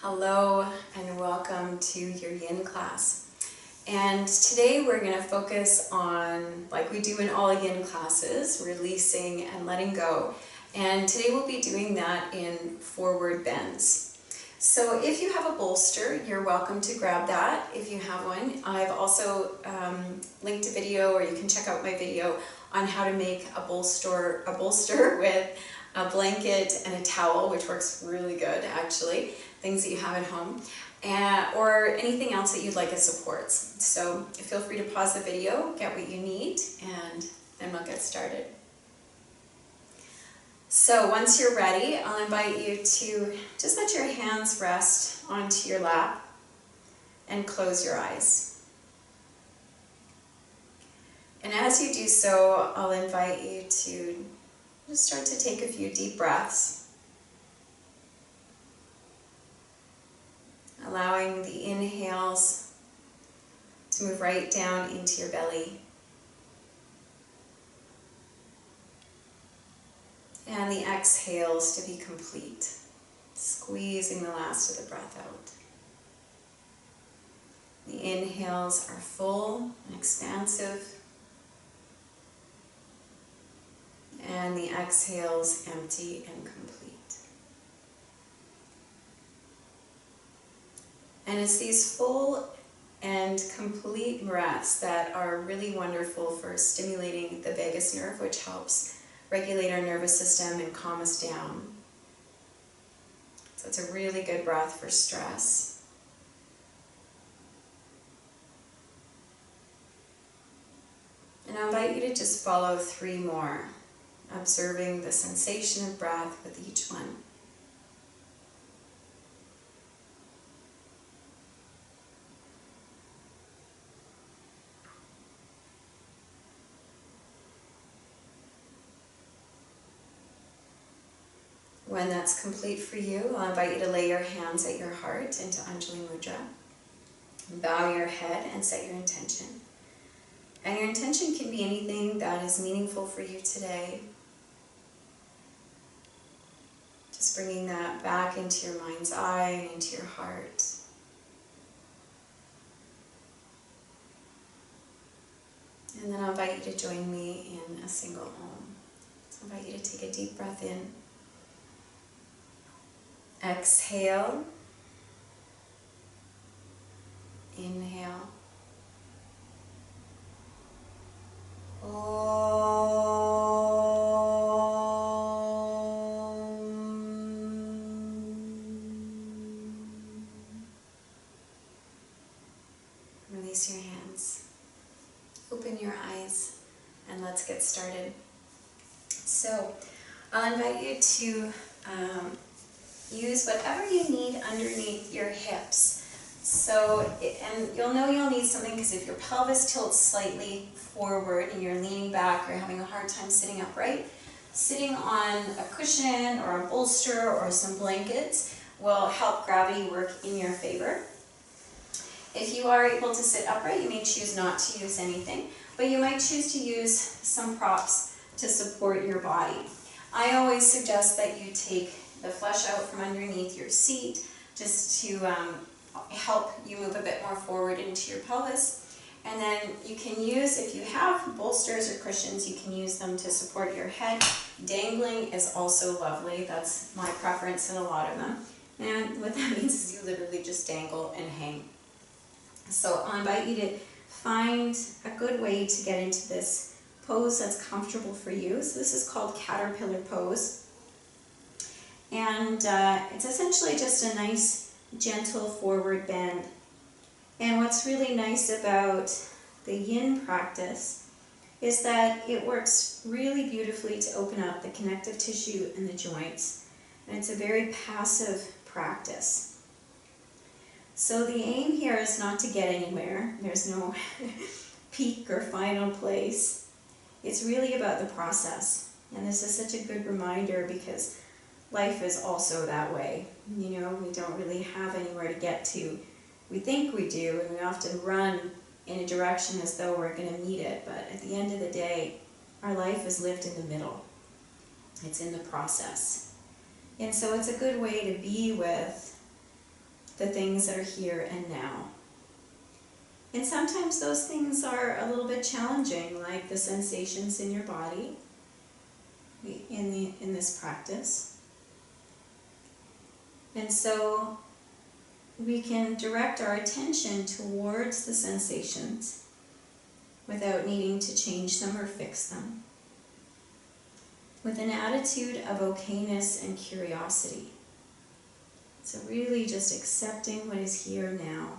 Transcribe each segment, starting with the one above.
Hello and welcome to your yin class. And today we're going to focus on, like we do in all yin classes, releasing and letting go. And today we'll be doing that in forward bends. So if you have a bolster, you're welcome to grab that if you have one. I've also linked a video, or you can check out my video on how to make a bolster with a blanket and a towel, which works really good actually, things that you have at home, or anything else that you'd like as supports. So feel free to pause the video, get what you need, and then we'll get started. So once you're ready, I'll invite you to just let your hands rest onto your lap and close your eyes. And as you do so, I'll invite you to just start to take a few deep breaths, allowing the inhales to move right down into your belly, and the exhales to be complete, squeezing the last of the breath out. The inhales are full and expansive, and the exhales empty and complete. And it's these full and complete breaths that are really wonderful for stimulating the vagus nerve, which helps regulate our nervous system and calm us down. So it's a really good breath for stress. And I invite you to just follow 3 more, observing the sensation of breath with each one. When that's complete for you, I'll invite you to lay your hands at your heart into Anjali Mudra. Bow your head and set your intention. And your intention can be anything that is meaningful for you today. Just bringing that back into your mind's eye and into your heart. And then I'll invite you to join me in a single Om. So I'll invite you to take a deep breath in. Exhale. Inhale. Release your hands. Open your eyes and let's get started. So I'll invite you to use whatever you need underneath your hips. So, and you'll know you'll need something because if your pelvis tilts slightly forward and you're leaning back, you're having a hard time sitting upright, sitting on a cushion or a bolster or some blankets will help gravity work in your favor. If you are able to sit upright, you may choose not to use anything, but you might choose to use some props to support your body. I always suggest that you take the flesh out from underneath your seat just to help you move a bit more forward into your pelvis. And then you can use, if you have bolsters or cushions, you can use them to support your head. Dangling is also lovely. That's my preference in a lot of them. And what that means is you literally just dangle and hang. So I'll invite you to find a good way to get into this pose that's comfortable for you. So this is called caterpillar pose. And it's essentially just a nice, gentle forward bend. And what's really nice about the yin practice is that it works really beautifully to open up the connective tissue and the joints. And it's a very passive practice. So the aim here is not to get anywhere. There's no peak or final place. It's really about the process. And this is such a good reminder because life is also that way. You know, we don't really have anywhere to get to. We think we do, and we often run in a direction as though we're going to meet it, but at the end of the day, our life is lived in the middle. It's in the process. And so it's a good way to be with the things that are here and now. And sometimes those things are a little bit challenging, like the sensations in your body in this practice. And so we can direct our attention towards the sensations without needing to change them or fix them, with an attitude of okayness and curiosity. So really just accepting what is here now,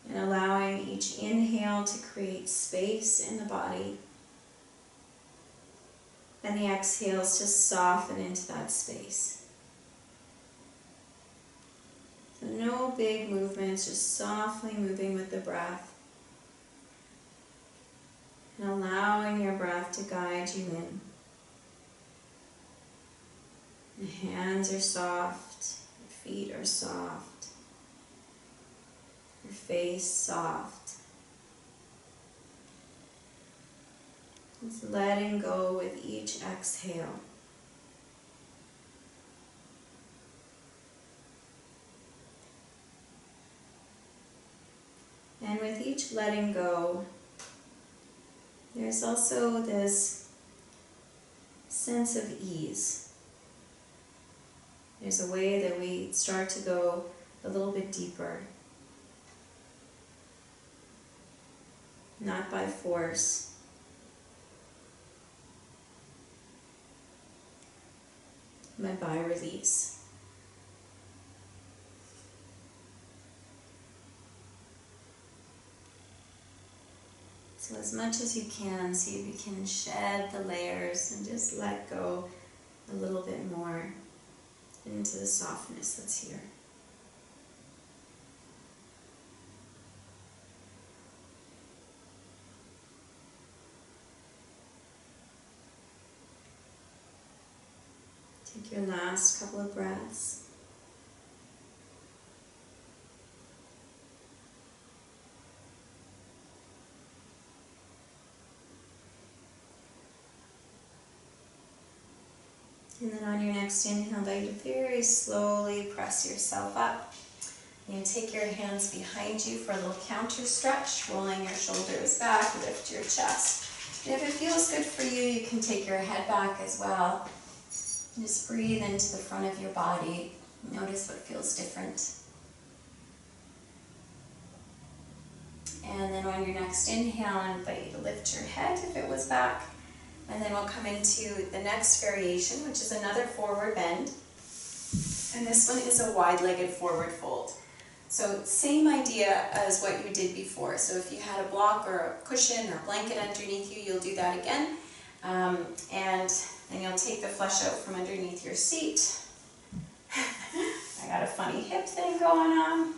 and allowing each inhale to create space in the body, and the exhales to soften into that space. So no big movements, just softly moving with the breath, and allowing your breath to guide you in. The hands are soft, your feet are soft, your face soft. Just letting go with each exhale. And with each letting go, there's also this sense of ease. There's a way that we start to go a little bit deeper. Not by force, but by release. So as much as you can, see if you can shed the layers and just let go a little bit more into the softness that's here. Take your last couple of breaths. And then on your next inhale, I invite you to very slowly press yourself up. You take your hands behind you for a little counter stretch, rolling your shoulders back, lift your chest. And if it feels good for you, you can take your head back as well. Just breathe into the front of your body. Notice what feels different. And then on your next inhale, I invite you to lift your head if it was back. And then we'll come into the next variation, which is another forward bend. And this one is a wide-legged forward fold. So same idea as what you did before. So if you had a block or a cushion or a blanket underneath you, you'll do that again. And then you'll take the flesh out from underneath your seat. I got a funny hip thing going on.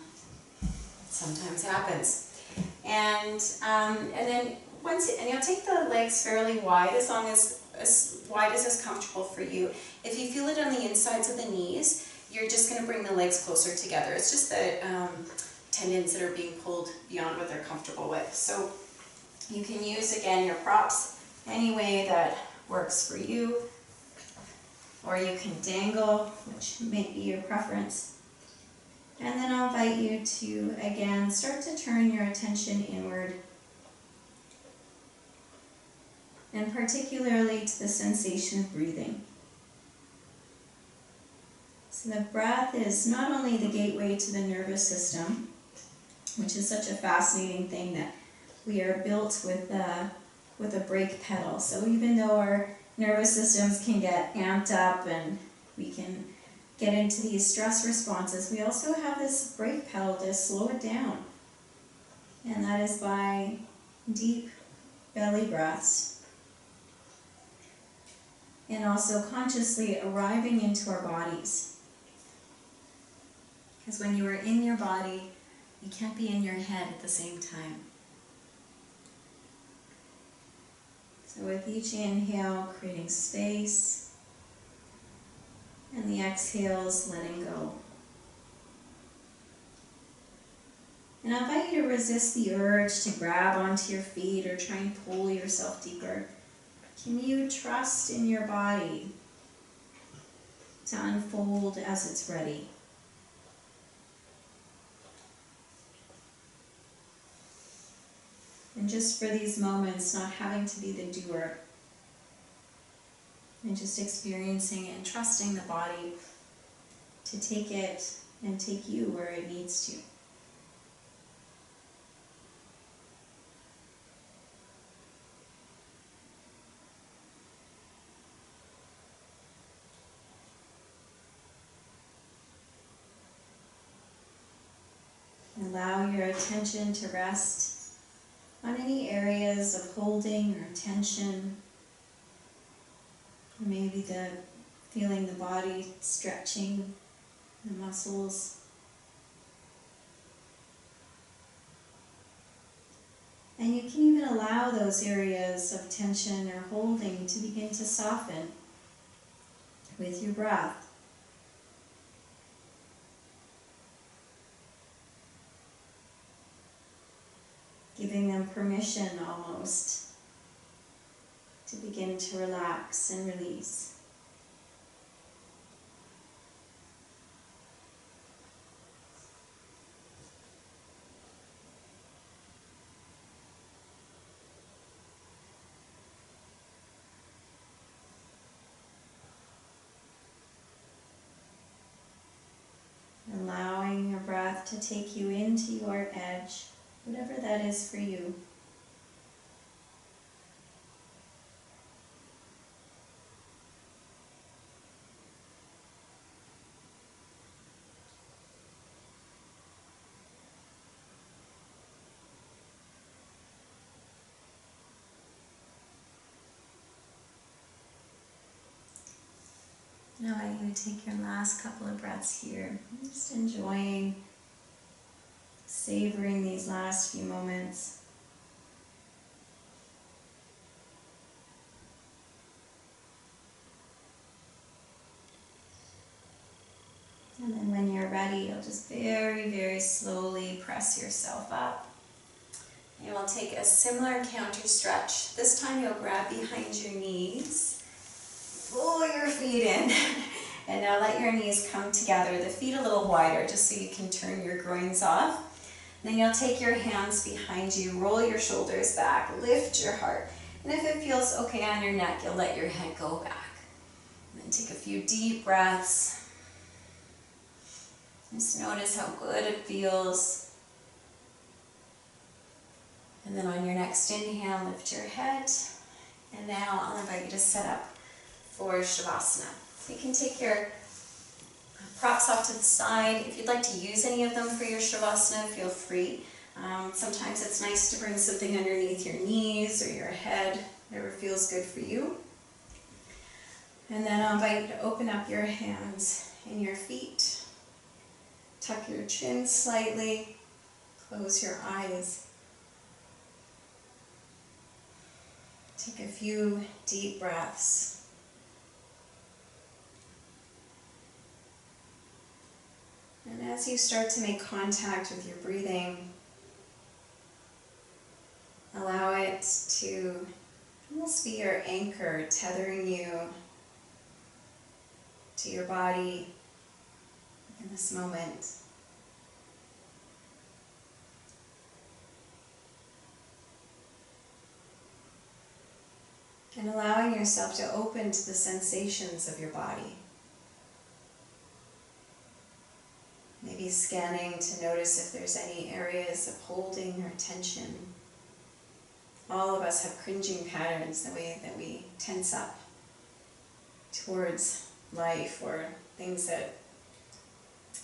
Sometimes happens. And then you'll take the legs fairly wide, as wide as is comfortable for you. If you feel it on the insides of the knees, you're just going to bring the legs closer together. It's just the tendons that are being pulled beyond what they're comfortable with. So you can use, again, your props any way that works for you, or you can dangle, which may be your preference. And then I'll invite you to, again, start to turn your attention inward, and particularly to the sensation of breathing. So the breath is not only the gateway to the nervous system, which is such a fascinating thing that we are built with a brake pedal. So even though our nervous systems can get amped up and we can get into these stress responses, we also have this brake pedal to slow it down. And that is by deep belly breaths. And also consciously arriving into our bodies. Because when you are in your body, you can't be in your head at the same time. So with each inhale, creating space, and the exhales, letting go. And I invite you to resist the urge to grab onto your feet or try and pull yourself deeper. Can you trust in your body to unfold as it's ready? just for these moments, not having to be the doer. And just experiencing and trusting the body to take it and take you where it needs to. Allow your attention to rest on any areas of holding or tension. Or maybe feeling the body stretching the muscles. And you can even allow those areas of tension or holding to begin to soften with your breath. Giving them permission almost to begin to relax and release. Allowing your breath to take you into your edge, whatever that is for you. Now I want you to take your last couple of breaths here. Just enjoying, savoring these last few moments. And then when you're ready, you'll just very, very slowly press yourself up. You will take a similar counter stretch. This time you'll grab behind your knees. Pull your feet in, and now let your knees come together, the feet a little wider, just so you can turn your groins off. Then you'll take your hands behind you, roll your shoulders back, lift your heart, and if it feels okay on your neck, you'll let your head go back. And then take a few deep breaths. Just notice how good it feels. And then on your next inhale, lift your head, and now I'll invite you to sit up for Shavasana. So you can take your props off to the side. If you'd like to use any of them for your Shavasana, feel free. Sometimes it's nice to bring something underneath your knees or your head, whatever feels good for you. And then I'll invite you to open up your hands and your feet. Tuck your chin slightly, close your eyes. Take a few deep breaths. And as you start to make contact with your breathing, allow it to almost be your anchor, tethering you to your body in this moment. And allowing yourself to open to the sensations of your body. Maybe scanning to notice if there's any areas of holding or tension. All of us have cringing patterns, the way that we tense up towards life or things that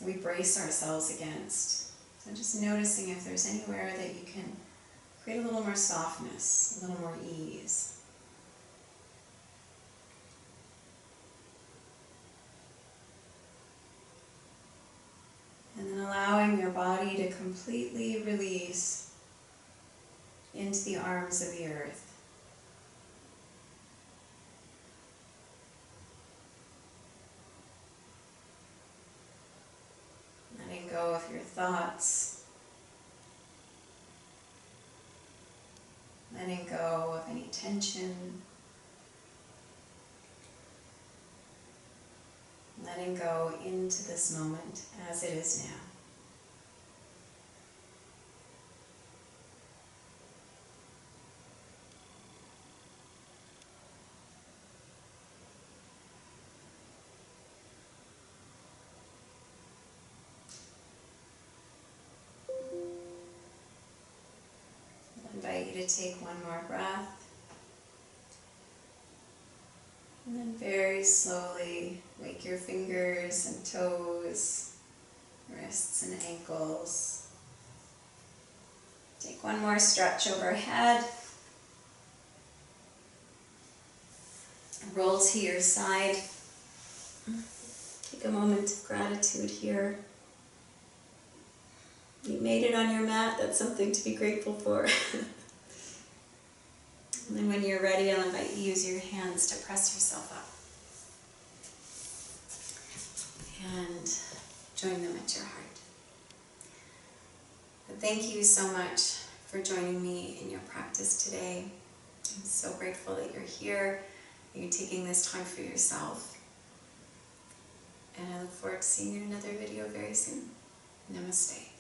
we brace ourselves against. So just noticing if there's anywhere that you can create a little more softness, a little more ease. And then allowing your body to completely release into the arms of the earth. Letting go of your thoughts. Letting go of any tension. Letting go into this moment as it is now. you to take one more breath. And then very slowly wake your fingers and toes, wrists and ankles. Take one more stretch overhead. Roll to your side. Take a moment of gratitude here. You made it on your mat, that's something to be grateful for. And then when you're ready, I'll invite you to use your hands to press yourself up and join them at your heart. But thank you so much for joining me in your practice today. I'm so grateful that you're here, that you're taking this time for yourself. And I look forward to seeing you in another video very soon. Namaste.